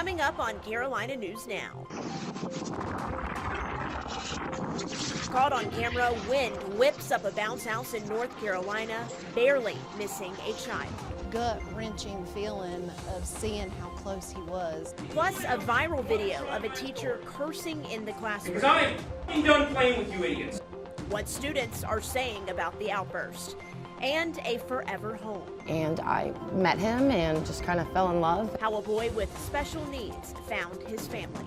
Coming up on Carolina News Now. Caught on camera, wind whips up a bounce house in North Carolina, barely missing a child. Gut-wrenching feeling of seeing how close he was. Plus, a viral video of a teacher cursing in the classroom. Because I'm done playing with you idiots. What students are saying about the outburst. And a forever home. And I met him and just kind of fell in love. How a boy with special needs found his family.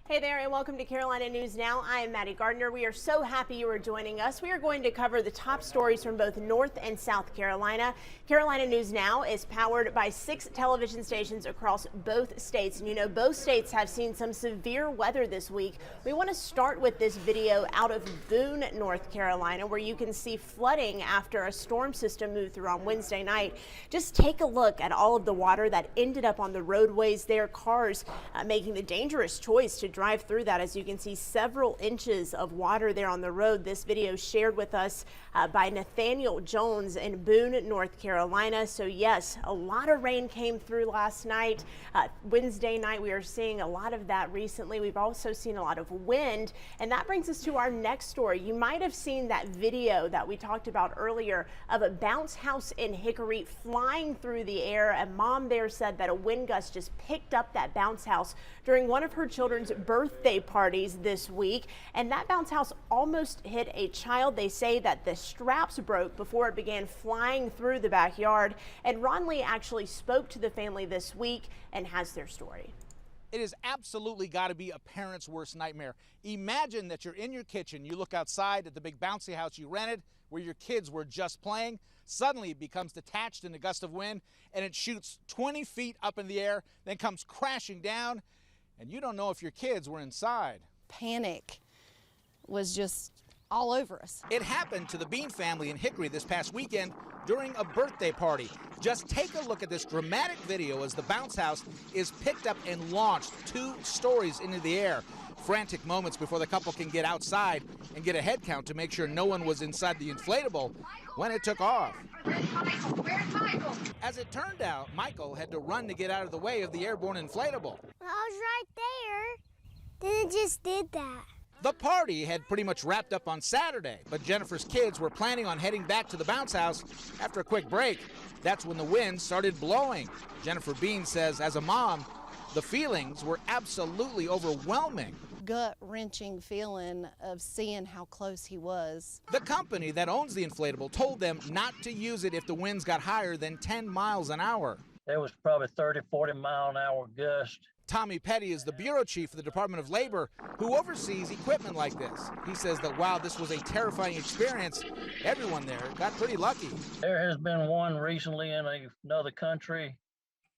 Hey there, and welcome to Carolina News Now. I am Maddie Gardner. We are so happy you are joining us. We are going to cover the top stories from both North and South Carolina. Carolina News Now is powered by 6 television stations across both states. And you know, both states have seen some severe weather this week. We want to start with this video out of Boone, North Carolina, where you can see flooding after a storm system moved through on Wednesday night. Just take a look at all of the water that ended up on the roadways there. Cars making the dangerous choice to drive through that. As you can see, several inches of water there on the road. This video shared with us by Nathaniel Jones in Boone, North Carolina. So yes, a lot of rain came through last night. Wednesday night, we are seeing a lot of that recently. We've also seen a lot of wind, and that brings us to our next story. You might have seen that video that we talked about earlier of a bounce house in Hickory flying through the air. A mom there said that a wind gust just picked up that bounce house during one of her children's birthday parties this week, and that bounce house almost hit a child. They say that the straps broke before it began flying through the backyard, and Ron Lee actually spoke to the family this week and has their story. It has absolutely got to be a parent's worst nightmare. Imagine that you're in your kitchen, you look outside at the big bouncy house you rented where your kids were just playing. Suddenly it becomes detached in a gust of wind and it shoots 20 feet up in the air, then comes crashing down, and you don't know if your kids were inside. Panic was just all over us. It happened to the Bean family in Hickory this past weekend during a birthday party. Just take a look at this dramatic video as the bounce house is picked up and launched 2 stories into the air. Frantic moments before the couple can get outside and get a head count to make sure no one was inside the inflatable when it took off. Where's Michael? Where's Michael? As it turned out, Michael had to run to get out of the way of the airborne inflatable. I was right there. Then it just did that. The party had pretty much wrapped up on Saturday, but Jennifer's kids were planning on heading back to the bounce house after a quick break. That's when the wind started blowing. Jennifer Bean says, as a mom, the feelings were absolutely overwhelming. Gut-wrenching feeling of seeing how close he was. The company that owns the inflatable told them not to use it if the winds got higher than 10 miles an hour. There was probably 30, 40 mile an hour gust. Tommy Petty is the bureau chief for the Department of Labor who oversees equipment like this. He says that while this was a terrifying experience, everyone there got pretty lucky. There has been one recently in another country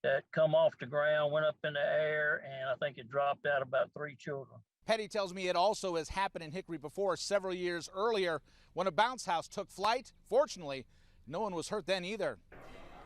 that come off the ground, went up in the air, and I think it dropped out about 3 children. Petty tells me it also has happened in Hickory before several years earlier when a bounce house took flight. Fortunately, no one was hurt then either.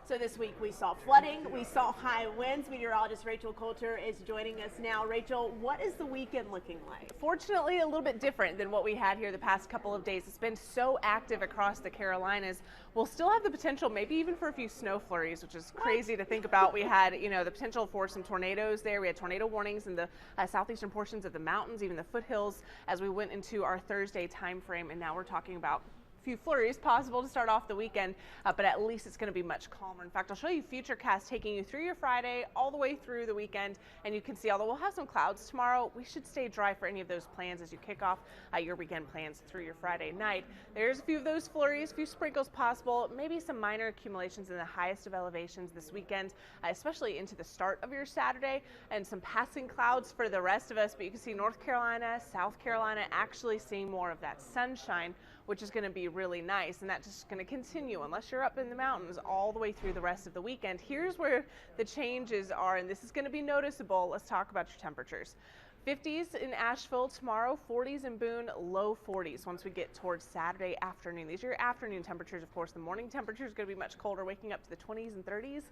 So this week we saw flooding, we saw high winds. Meteorologist Rachel Coulter is joining us now. Rachel, what is the weekend looking like? Fortunately, a little bit different than what we had here the past couple of days. It's been so active across the Carolinas. We'll still have the potential, maybe even for a few snow flurries, which is crazy to think about. We had, the potential for some tornadoes there. We had tornado warnings in the southeastern portions of the mountains, even the foothills, as we went into our Thursday time frame. And now we're talking about few flurries possible to start off the weekend, but at least it's going to be much calmer. In fact, I'll show you Futurecast taking you through your Friday all the way through the weekend, and you can see, although we'll have some clouds tomorrow, we should stay dry for any of those plans as you kick off your weekend plans through your Friday night. There's a few of those flurries, a few sprinkles possible, maybe some minor accumulations in the highest of elevations this weekend, especially into the start of your Saturday, and some passing clouds for the rest of us, but you can see North Carolina, South Carolina actually seeing more of that sunshine, which is going to be really nice, and that's just going to continue unless you're up in the mountains all the way through the rest of the weekend. Here's where the changes are, and this is going to be noticeable. Let's talk about your temperatures. 50s in Asheville tomorrow, 40s in Boone, low 40s once we get towards Saturday afternoon. These are your afternoon temperatures. Of course, the morning temperature is going to be much colder, waking up to the 20s and 30s.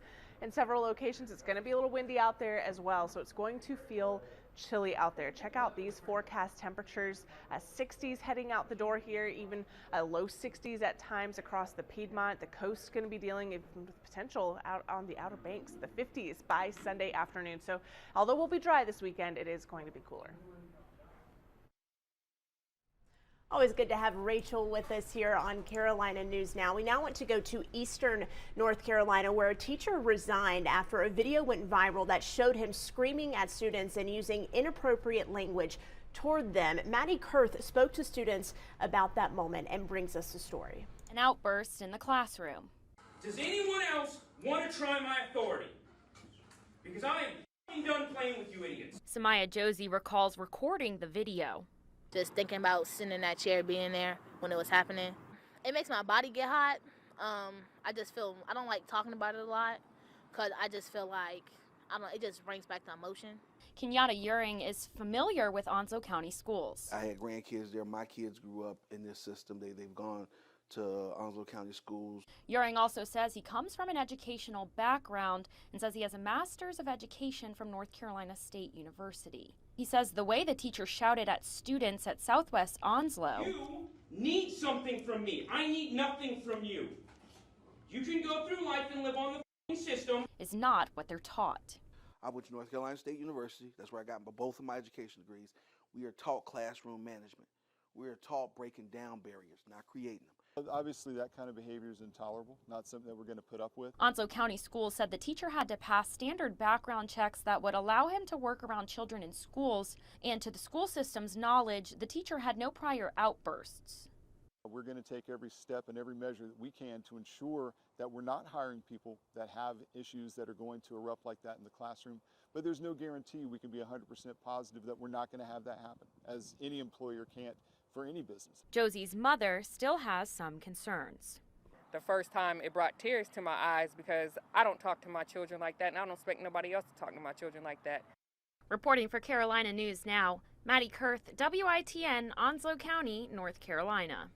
In several locations, it's going to be a little windy out there as well, so it's going to feel chilly out there. Check out these forecast temperatures, 60s heading out the door here, even low 60s at times across the Piedmont. The coast going to be dealing with potential out on the Outer Banks, the 50s by Sunday afternoon. So although we'll be dry this weekend, it is going to be cooler. Always good to have Rachel with us here on Carolina News Now. We now want to go to eastern North Carolina, where a teacher resigned after a video went viral that showed him screaming at students and using inappropriate language toward them. Maddie Kurth spoke to students about that moment and brings us the story. An outburst in the classroom. Does anyone else want to try my authority? Because I am done playing with you idiots. Samaya Josie recalls recording the video. Just thinking about sitting in that chair, being there when it was happening. It makes my body get hot. I don't like talking about it a lot because I just feel like, it just brings back the emotion. Kenyatta Uring is familiar with Onslow County schools. I had grandkids there. My kids grew up in this system. They've gone to Onslow County schools. Uring also says he comes from an educational background and says he has a master's of education from North Carolina State University. He says the way the teacher shouted at students at Southwest Onslow. You need something from me. I need nothing from you. You can go through life and live on the system. Is not what they're taught. I went to North Carolina State University. That's where I got both of my education degrees. We are taught classroom management. We are taught breaking down barriers, not creating them. Obviously, that kind of behavior is intolerable, not something that we're going to put up with. Onslow County Schools said the teacher had to pass standard background checks that would allow him to work around children in schools, and to the school system's knowledge, the teacher had no prior outbursts. We're going to take every step and every measure that we can to ensure that we're not hiring people that have issues that are going to erupt like that in the classroom, but there's no guarantee we can be 100% positive that we're not going to have that happen, as any employer can't for any business. Josie's mother still has some concerns. The first time it brought tears to my eyes because I don't talk to my children like that, and I don't expect nobody else to talk to my children like that. Reporting for Carolina News Now, Maddie Kurth, WITN, Onslow County, North Carolina.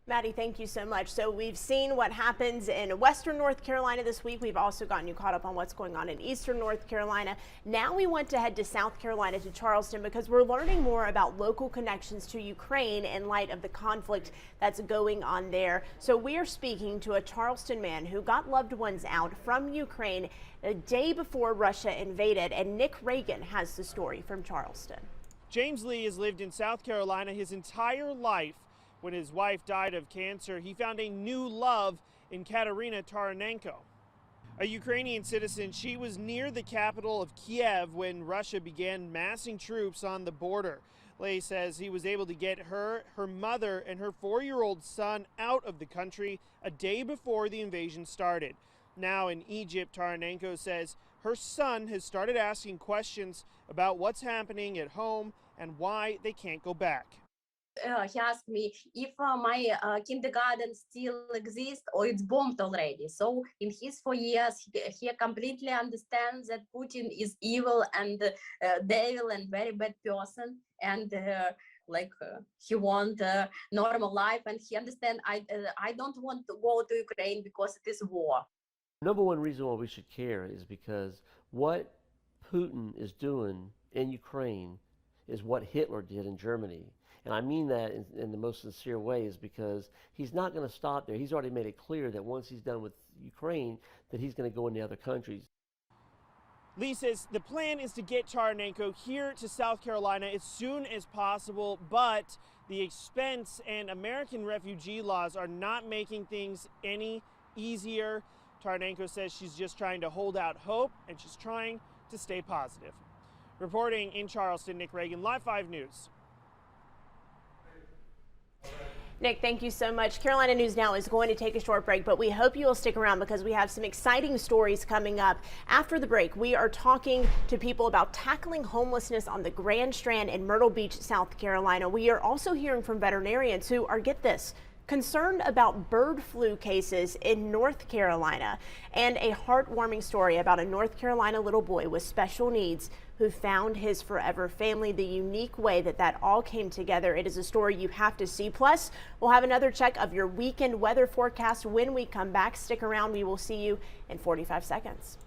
Maddie, thank you so much. So we've seen what happens in western North Carolina this week. We've also gotten you caught up on what's going on in eastern North Carolina. Now we want to head to South Carolina, to Charleston, because we're learning more about local connections to Ukraine in light of the conflict that's going on there. So we are speaking to a Charleston man who got loved ones out from Ukraine the day before Russia invaded, and Nick Reagan has the story from Charleston. James Lee has lived in South Carolina his entire life. When his wife died of cancer, he found a new love in Katerina Taranenko. A Ukrainian citizen, she was near the capital of Kiev when Russia began massing troops on the border. Lay says he was able to get her, her mother, and her 4-year-old son out of the country a day before the invasion started. Now in Egypt, Taranenko says her son has started asking questions about what's happening at home and why they can't go back. He asked me if my kindergarten still exists or it's bombed already. So in his 4 years, he completely understands that Putin is evil and devil and very bad person. And he wants a normal life, and he understands I don't want to go to Ukraine because it is war. Number one reason why we should care is because what Putin is doing in Ukraine is what Hitler did in Germany. And I mean that in the most sincere way, is because he's not going to stop there. He's already made it clear that once he's done with Ukraine, that he's going to go into other countries. Lee says the plan is to get Taranenko here to South Carolina as soon as possible, but the expense and American refugee laws are not making things any easier. Taranenko says she's just trying to hold out hope, and she's trying to stay positive. Reporting in Charleston, Nick Reagan, Live 5 News. Nick, thank you so much. Carolina News Now is going to take a short break, but we hope you will stick around because we have some exciting stories coming up. After the break, we are talking to people about tackling homelessness on the Grand Strand in Myrtle Beach, South Carolina. We are also hearing from veterinarians who are, get this, concerned about bird flu cases in North Carolina, and a heartwarming story about a North Carolina little boy with special needs who found his forever family, the unique way that all came together. It is a story you have to see. Plus, we'll have another check of your weekend weather forecast when we come back. Stick around. We will see you in 45 seconds.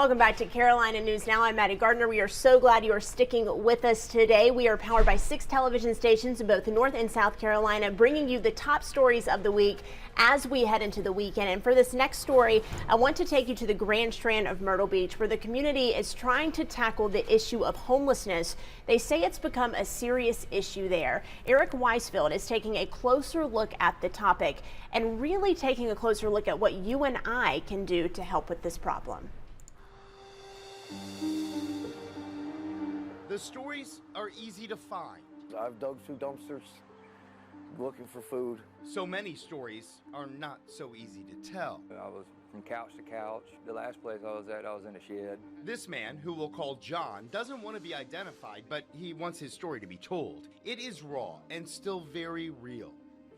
Welcome back to Carolina News Now. I'm Maddie Gardner. We are so glad you are sticking with us today. We are powered by 6 television stations in both North and South Carolina, bringing you the top stories of the week as we head into the weekend. And for this next story, I want to take you to the Grand Strand of Myrtle Beach, where the community is trying to tackle the issue of homelessness. They say it's become a serious issue there. Eric Weisfield is taking a closer look at the topic and really taking a closer look at what you and I can do to help with this problem. The stories are easy to find. I've dug through dumpsters looking for food. So many stories are not so easy to tell. I was from couch to couch. The last place I was at, I was in a shed. This man, who we'll call John, doesn't want to be identified, but he wants his story to be told. It is raw and still very real.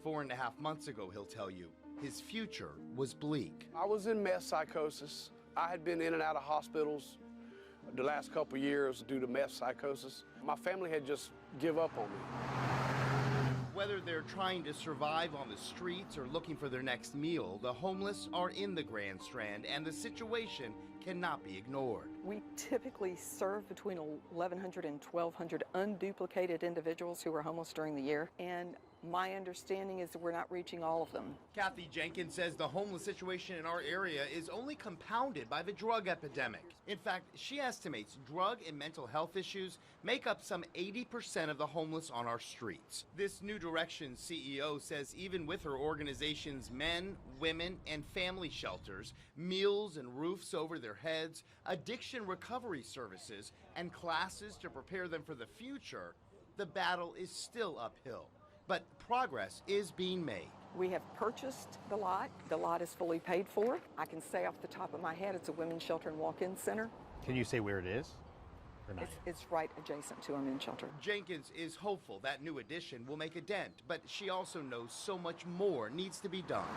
4.5 months ago, he'll tell you, his future was bleak. I was in meth psychosis. I had been in and out of hospitals the last couple of years due to meth psychosis. My family had just give up on me. Whether they're trying to survive on the streets or looking for their next meal, the homeless are in the Grand Strand, and the situation cannot be ignored. We typically serve between 1,100 and 1,200 unduplicated individuals who are homeless during the year, and my understanding is that we're not reaching all of them. Kathy Jenkins says the homeless situation in our area is only compounded by the drug epidemic. In fact, she estimates drug and mental health issues make up some 80% of the homeless on our streets. This New Direction CEO says even with her organization's men, women, and family shelters, meals and roofs over their heads, addiction recovery services, and classes to prepare them for the future, the battle is still uphill. But progress is being made. We have purchased the lot. The lot is fully paid for. I can say off the top of my head it's a women's shelter and walk-in center. Can you say where it is? Or not? It's right adjacent to our men's shelter. Jenkins is hopeful that new addition will make a dent, but she also knows so much more needs to be done.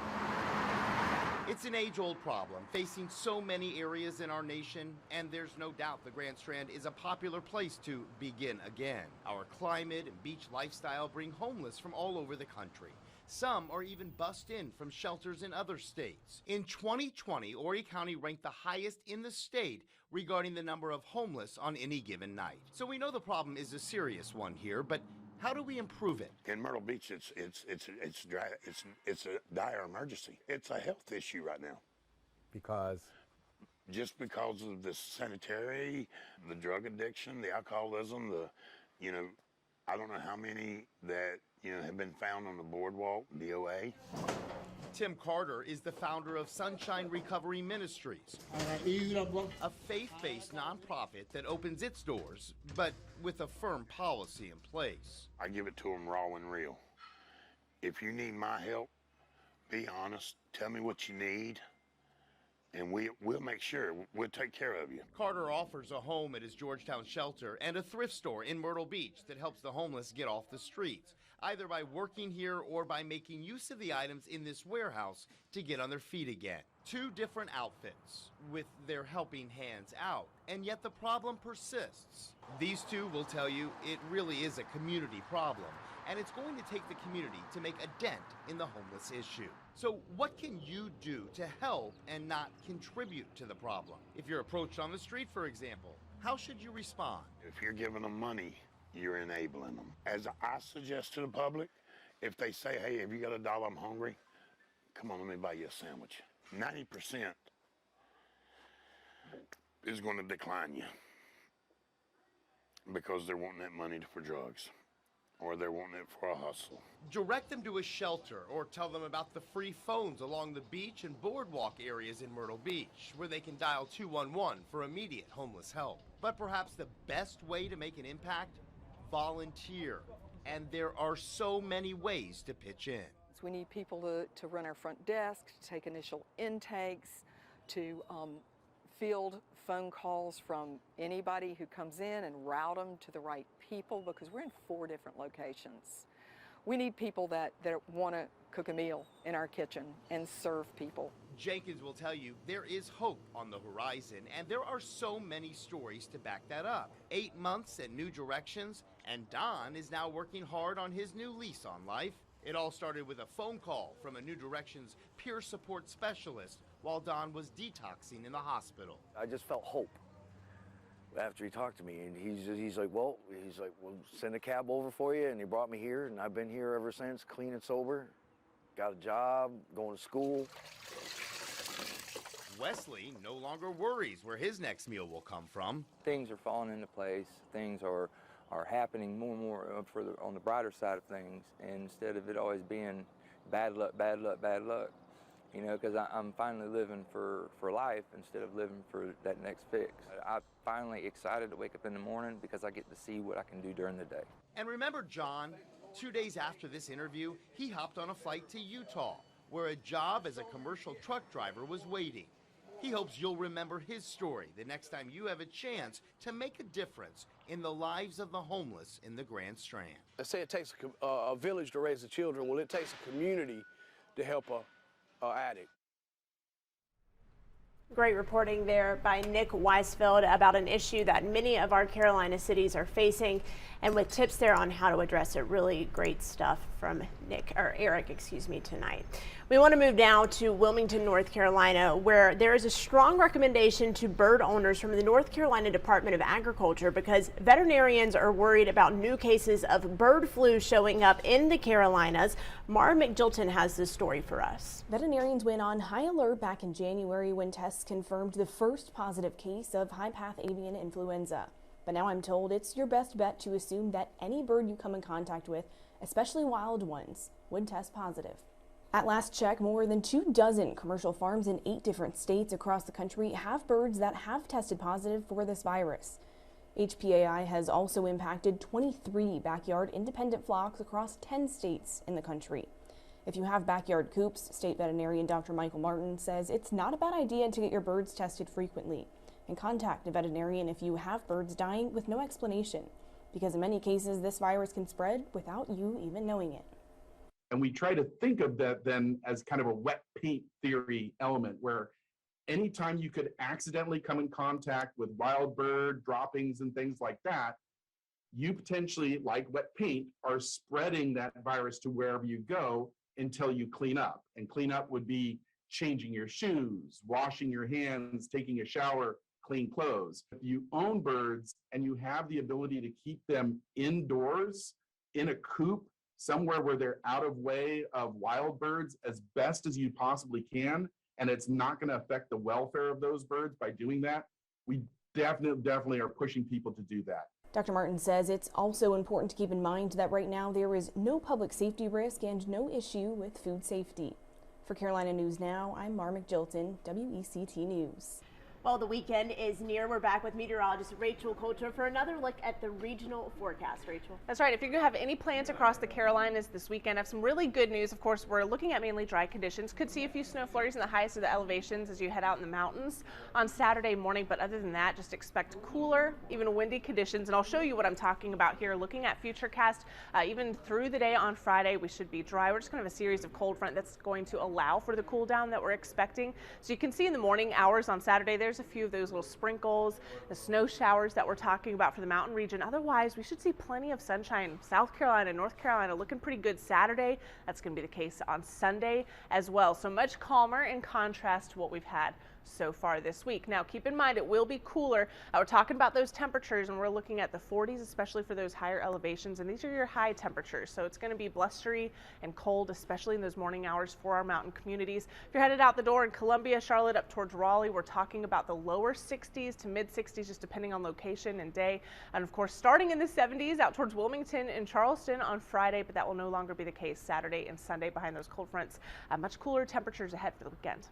It's an age-old problem facing so many areas in our nation, and there's no doubt the Grand Strand is a popular place to begin again. Our climate and beach lifestyle bring homeless from all over the country. Some are even bussed in from shelters in other states. In 2020, Horry County ranked the highest in the state regarding the number of homeless on any given night. So we know the problem is a serious one here, but how do we improve it? In Myrtle Beach, it's a dire emergency. It's a health issue right now. Because? Just because of the sanitary, the drug addiction, the alcoholism, I don't know how many that, have been found on the boardwalk, DOA. Tim Carter is the founder of Sunshine Recovery Ministries, a faith-based nonprofit that opens its doors, but with a firm policy in place. I give it to them raw and real. If you need my help, be honest, tell me what you need, and we'll make sure, we'll take care of you. Carter offers a home at his Georgetown shelter and a thrift store in Myrtle Beach that helps the homeless get off the streets, either by working here or by making use of the items in this warehouse to get on their feet again. 2 different outfits with their helping hands out, and yet the problem persists. These two will tell you it really is a community problem, and it's going to take the community to make a dent in the homeless issue. So what can you do to help and not contribute to the problem? If you're approached on the street, for example, how should you respond? If you're giving them money, you're enabling them. As I suggest to the public, if they say, hey, have you got $1, I'm hungry, come on, let me buy you a sandwich. 90% is going to decline you because they're wanting that money for drugs or they're wanting it for a hustle. Direct them to a shelter or tell them about the free phones along the beach and boardwalk areas in Myrtle Beach where they can dial 211 for immediate homeless help. But perhaps the best way to make an impact? Volunteer. And there are so many ways to pitch in. We need people to run our front desk, to take initial intakes, to field phone calls from anybody who comes in and route them to the right people, because we're in 4 different locations. We need people that want to cook a meal in our kitchen and serve people. Jenkins will tell you there is hope on the horizon, and there are so many stories to back that up. 8 months at New Directions, and Don is now working hard on his new lease on life. It all started with a phone call from a New Directions peer support specialist while Don was detoxing in the hospital. I just felt hope after he talked to me, and he's like, well, send a cab over for you, and he brought me here, and I've been here ever since, clean and sober, got a job, going to school. Wesley no longer worries where his next meal will come from. Things are falling into place. Things are happening more and more on the brighter side of things, and instead of it always being bad luck, bad luck, bad luck, you know, because I'm finally living for life instead of living for that next fix. I'm finally excited to wake up in the morning because I get to see what I can do during the day. And remember John? 2 days after this interview, he hopped on a flight to Utah, where a job as a commercial truck driver was waiting. He hopes you'll remember his story the next time you have a chance to make a difference in the lives of the homeless in the Grand Strand. They say it takes a village to raise the children. Well, it takes a community to help a addict. Great reporting there by Nick Weisfeld about an issue that many of our Carolina cities are facing, and with tips there on how to address it. Really great stuff from Eric, tonight. We want to move now to Wilmington, North Carolina, where there is a strong recommendation to bird owners from the North Carolina Department of Agriculture because veterinarians are worried about new cases of bird flu showing up in the Carolinas. Mara McJilton has this story for us. Veterinarians went on high alert back in January when tests confirmed the first positive case of high-path avian influenza. But now I'm told it's your best bet to assume that any bird you come in contact with, especially wild ones, would test positive. At last check, more than 24 commercial farms in 8 different states across the country have birds that have tested positive for this virus. HPAI has also impacted 23 backyard independent flocks across 10 states in the country. If you have backyard coops, state veterinarian Dr. Michael Martin says it's not a bad idea to get your birds tested frequently and contact a veterinarian if you have birds dying with no explanation, because in many cases this virus can spread without you even knowing it. And we try to think of that then as kind of a wet paint theory element where anytime you could accidentally come in contact with wild bird droppings and things like that, you potentially, like wet paint, are spreading that virus to wherever you go until you clean up. And clean up would be changing your shoes, washing your hands, taking a shower, clean clothes. If you own birds and you have the ability to keep them indoors in a coop, somewhere where they're out of way of wild birds as best as you possibly can, and it's not going to affect the welfare of those birds by doing that, we definitely are pushing people to do that. Dr. Martin says it's also important to keep in mind that right now there is no public safety risk and no issue with food safety. For Carolina News Now, I'm Mara McJilton, WECT News. Well, the weekend is near. We're back with meteorologist Rachel COULTER for another look at the regional forecast. Rachel. That's right. If you're going to have any plans across the Carolinas this weekend, I have some really good news. Of course, we're looking at mainly dry conditions. Could see a few snow flurries in the highest of the elevations as you head out in the mountains on Saturday morning. But other than that, just expect cooler, even windy conditions. And I'll show you what I'm talking about here. Looking at Futurecast, even through the day on Friday, we should be dry. We're just going to have a series of cold front that's going to allow for the cool down that we're expecting. So you can see in the morning hours on Saturday, there's a few of those little sprinkles, the snow showers that we're talking about for the mountain region. Otherwise, we should see plenty of sunshine. South Carolina, North Carolina looking pretty good Saturday. That's going to be the case on Sunday as well. So much calmer in contrast to what we've had so far this week. Now keep in mind it will be cooler. We're talking about those temperatures and we're looking at the 40s, especially for those higher elevations, and these are your high temperatures. So it's going to be blustery and cold, especially in those morning hours for our mountain communities. If you're headed out the door in Columbia, Charlotte, up towards Raleigh, we're talking about the lower 60s to mid 60s, just depending on location and day. And of course, starting in the 70s out towards Wilmington and Charleston on Friday, but that will no longer be the case Saturday and Sunday behind those cold fronts. Much cooler temperatures ahead for the weekend.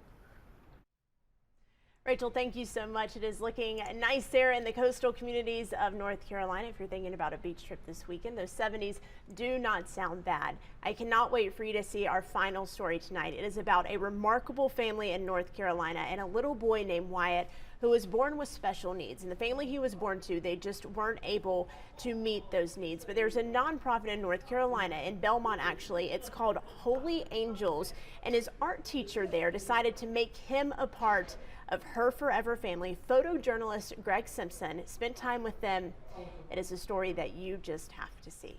Rachel, thank you so much. It is looking nice there in the coastal communities of North Carolina. If you're thinking about a beach trip this weekend, those 70s do not sound bad. I cannot wait for you to see our final story tonight. It is about a remarkable family in North Carolina and a little boy named Wyatt who was born with special needs. And the family he was born to, they just weren't able to meet those needs. But there's a nonprofit in North Carolina, in Belmont actually. It's called Holy Angels, and his art teacher there decided to make him a part of her forever family. Photojournalist Greg Simpson spent time with them. It is a story that you just have to see.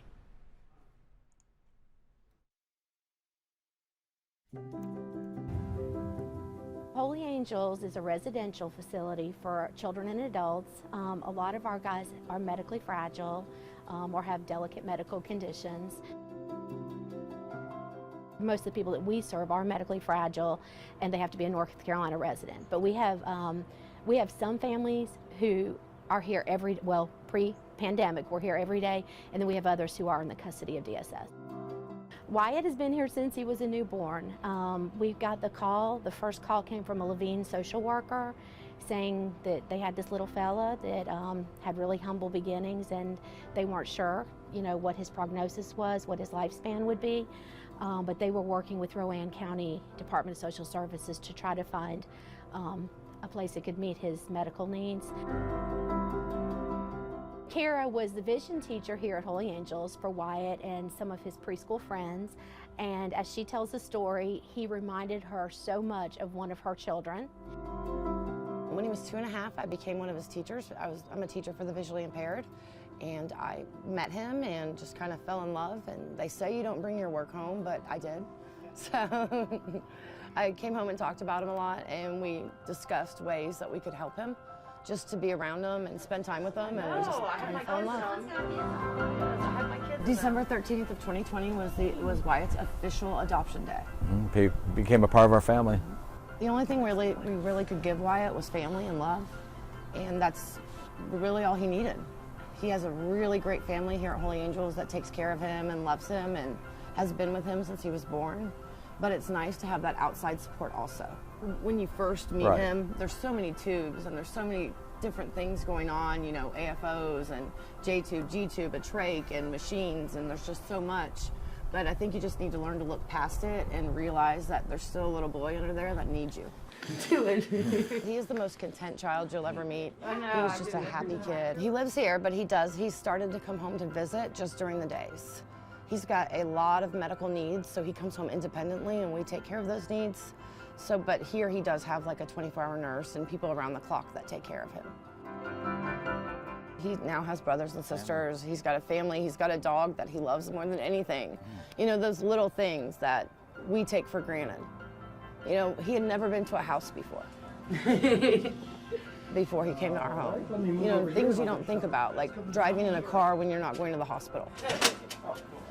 Holy Angels is a residential facility for children and adults. A lot of our guys are medically fragile or have delicate medical conditions. Most of the people that we serve are medically fragile and they have to be a North Carolina resident. But we have some families who are here pre-pandemic, we're here every day, and then we have others who are in the custody of DSS. Wyatt has been here since he was a newborn. We've got the first call came from a Levine social worker saying that they had this little fella that had really humble beginnings and they weren't sure, what his prognosis was, what his lifespan would be. But they were working with Rowan County Department of Social Services to try to find a place that could meet his medical needs. Kara was the vision teacher here at Holy Angels for Wyatt and some of his preschool friends, and as she tells the story, he reminded her so much of one of her children. When he was 2.5, I became one of his teachers. I'm a teacher for the visually impaired, and I met him and just kind of fell in love, and they say you don't bring your work home, but I did. So I came home and talked about him a lot, and we discussed ways that we could help him, just to be around him and spend time with him, and we just kind of fell in love. December 13th of 2020 was Wyatt's official adoption day. He became a part of our family. The only thing we really could give Wyatt was family and love, and that's really all he needed. He has a really great family here at Holy Angels that takes care of him and loves him and has been with him since he was born, but it's nice to have that outside support also. When you first meet him, there's so many tubes and there's so many different things going on, AFOs and J-tube, G-tube, a trach and machines, and there's just so much. But I think you just need to learn to look past it and realize that there's still a little boy under there that needs you. He is the most content child you'll ever meet. He was just a happy kid. He lives here, but he's started to come home to visit just during the days. He's got a lot of medical needs, so he comes home independently and we take care of those needs. But here he does have like a 24-hour nurse and people around the clock that take care of him. He now has brothers and sisters, he's got a family, he's got a dog that he loves more than anything. Those little things that we take for granted. He had never been to a house before. Before he came to our home. Things you don't think about, like driving in a car when you're not going to the hospital.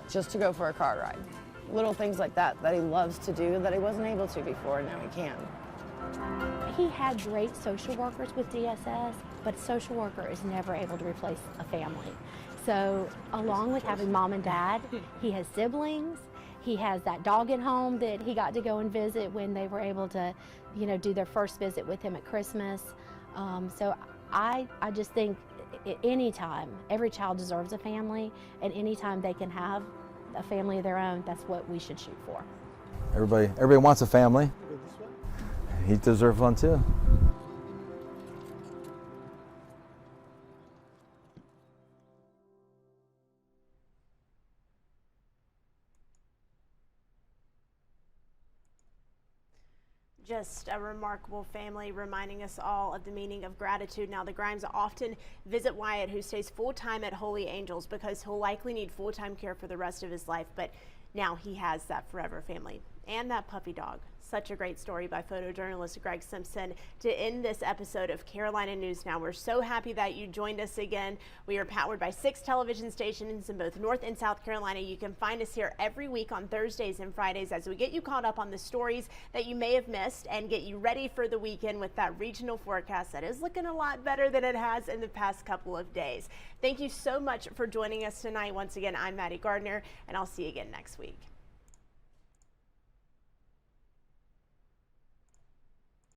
Just to go for a car ride. Little things like that he loves to do that he wasn't able to before, and now he can. He had great social workers with DSS, but a social worker is never able to replace a family. So along with having mom and dad, he has siblings. He has that dog at home that he got to go and visit when they were able to, do their first visit with him at Christmas. So I just think anytime, every child deserves a family, and anytime they can have a family of their own, that's what we should shoot for. Everybody wants a family. He deserves one too. Just a remarkable family, reminding us all of the meaning of gratitude. Now, the Grimes often visit Wyatt, who stays full-time at Holy Angels, because he'll likely need full-time care for the rest of his life, but now he has that forever family and that puppy dog. Such a great story by photojournalist Greg Simpson to end this episode of Carolina News Now. We're so happy that you joined us again. We are powered by 6 television stations in both North and South Carolina. You can find us here every week on Thursdays and Fridays as we get you caught up on the stories that you may have missed and get you ready for the weekend with that regional forecast that is looking a lot better than it has in the past couple of days. Thank you so much for joining us tonight. Once again, I'm Maddie Gardner, and I'll see you again next week.